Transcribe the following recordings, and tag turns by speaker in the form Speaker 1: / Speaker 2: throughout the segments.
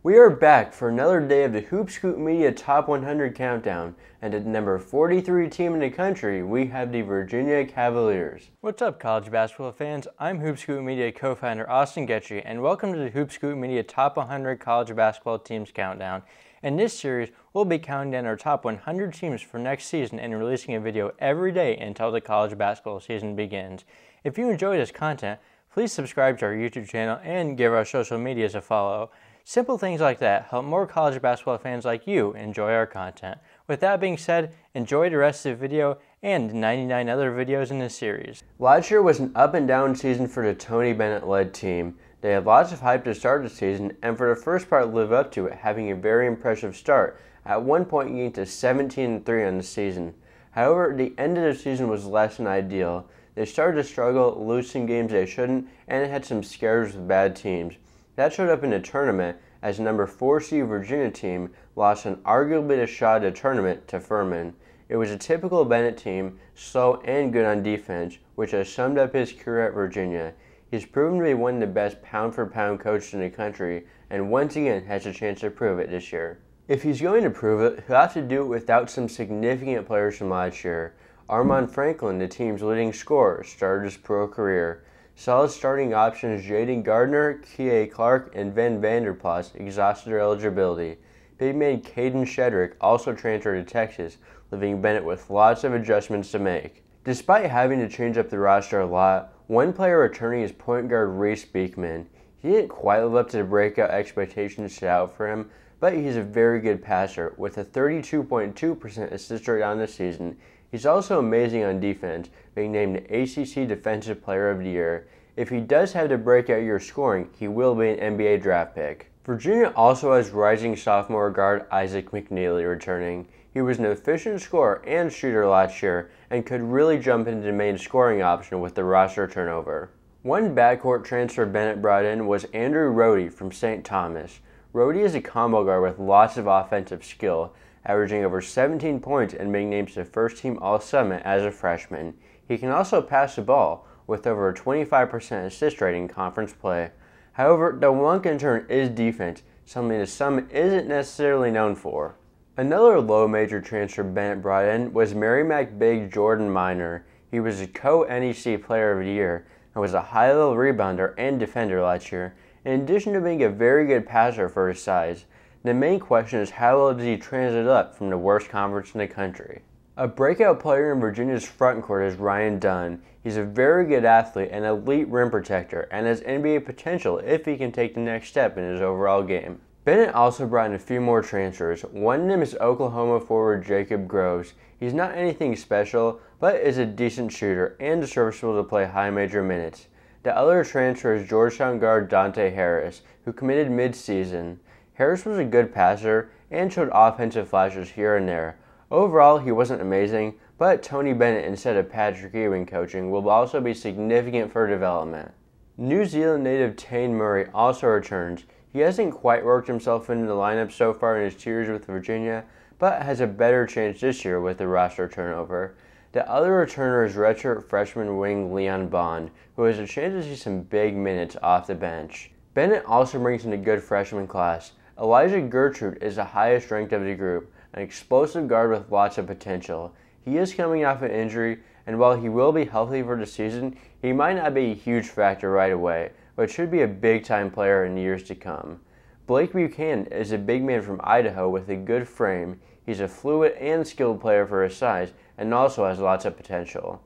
Speaker 1: We are back for another day of the Hoop Scoop Media Top 100 Countdown, and at number 43 team in the country, we have the Virginia Cavaliers. What's up, college basketball fans? I'm Hoop Scoop Media co-founder Austin Getchy, and welcome to the Hoop Scoop Media Top 100 College Basketball Teams Countdown. In this series, we'll be counting down our top 100 teams for next season and releasing a video every day until the college basketball season begins. If you enjoy this content, please subscribe to our YouTube channel and give our social medias a follow. Simple things like that help more college basketball fans like you enjoy our content. With that being said, enjoy the rest of the video and 99 other videos in this series. Last year was an up and down season for the Tony Bennett led team. They had lots of hype to start the season, and for the first part lived up to it, having a very impressive start, at one point getting to 17-3 on the season. However, the end of the season was less than ideal. They started to struggle, losing games they shouldn't, and had some scares with bad teams. That showed up in the tournament as the number 4 seed Virginia team lost an arguably the shot at the tournament to Furman. It was a typical Bennett team, slow and good on defense, which has summed up his career at Virginia. He's proven to be one of the best pound-for-pound coaches in the country, and once again has a chance to prove it this year. If he's going to prove it, he'll have to do it without some significant players from last year. Armand Franklin, the team's leading scorer, started his pro career. Solid starting options Jaden Gardner, Kie Clark, and Ben Vanderplas exhausted their eligibility. Big man Caden Shedrick also transferred to Texas, leaving Bennett with lots of adjustments to make. Despite having to change up the roster a lot, one player returning is point guard Reese Beekman. He didn't quite live up to the breakout expectations set out for him, but he's a very good passer with a 32.2% assist rate on the season. He's also amazing on defense, being named the ACC Defensive Player of the Year. If he does have the breakout year scoring, he will be an NBA draft pick. Virginia also has rising sophomore guard Isaac McNeely returning. He was an efficient scorer and shooter last year and could really jump into the main scoring option with the roster turnover. One backcourt transfer Bennett brought in was Andrew Rohde from St. Thomas. Rohde is a combo guard with lots of offensive skill, averaging over 17 points and being named to first-team All-Summit as a freshman. He can also pass the ball, with over a 25% assist rate in conference play. However, the one concern is defense, something the Summit isn't necessarily known for. Another low-major transfer Bennett brought in was Merrimack big Jordan Minor. He was a co-NEC Player of the Year and was a high-level rebounder and defender last year, in addition to being a very good passer for his size. The main question is how well does he transit up from the worst conference in the country? A breakout player in Virginia's front court is Ryan Dunn. He's a very good athlete and elite rim protector and has NBA potential if he can take the next step in his overall game. Bennett also brought in a few more transfers. One of them is Oklahoma forward Jacob Groves. He's not anything special, but is a decent shooter and serviceable to play high major minutes. The other transfer is Georgetown guard Dante Harris, who committed mid-season. Harris was a good passer and showed offensive flashes here and there. Overall, he wasn't amazing, but Tony Bennett instead of Patrick Ewing coaching will also be significant for development. New Zealand native Tane Murray also returns. He hasn't quite worked himself into the lineup so far in his 2 years with Virginia, but has a better chance this year with the roster turnover. The other returner is redshirt freshman wing Leon Bond, who has a chance to see some big minutes off the bench. Bennett also brings in a good freshman class. Elijah Gertrude is the highest ranked of the group, an explosive guard with lots of potential. He is coming off an injury, and while he will be healthy for the season, he might not be a huge factor right away, but should be a big-time player in years to come. Blake Buchanan is a big man from Idaho with a good frame. He's a fluid and skilled player for his size, and also has lots of potential.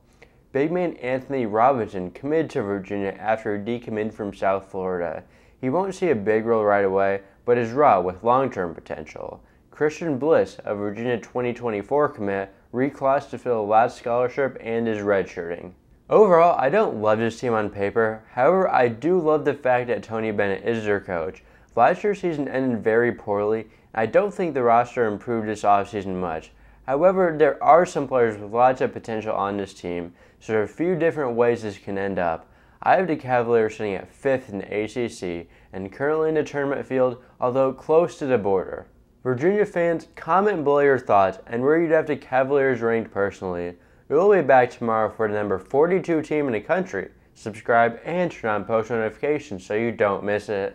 Speaker 1: Big man Anthony Robinson committed to Virginia after he decommitted from South Florida. He won't see a big role right away, but is raw with long-term potential. Christian Bliss, a Virginia 2024 commit, reclassed to fill a last scholarship and is redshirting. Overall, I don't love this team on paper. However, I do love the fact that Tony Bennett is their coach. Last year's season ended very poorly, and I don't think the roster improved this offseason much. However, there are some players with lots of potential on this team, so there are a few different ways this can end up. I have the Cavaliers sitting at 5th in the ACC and currently in the tournament field, although close to the border. Virginia fans, comment below your thoughts and where you'd have the Cavaliers ranked personally. We will be back tomorrow for the number 42 team in the country. Subscribe and turn on post notifications so you don't miss it.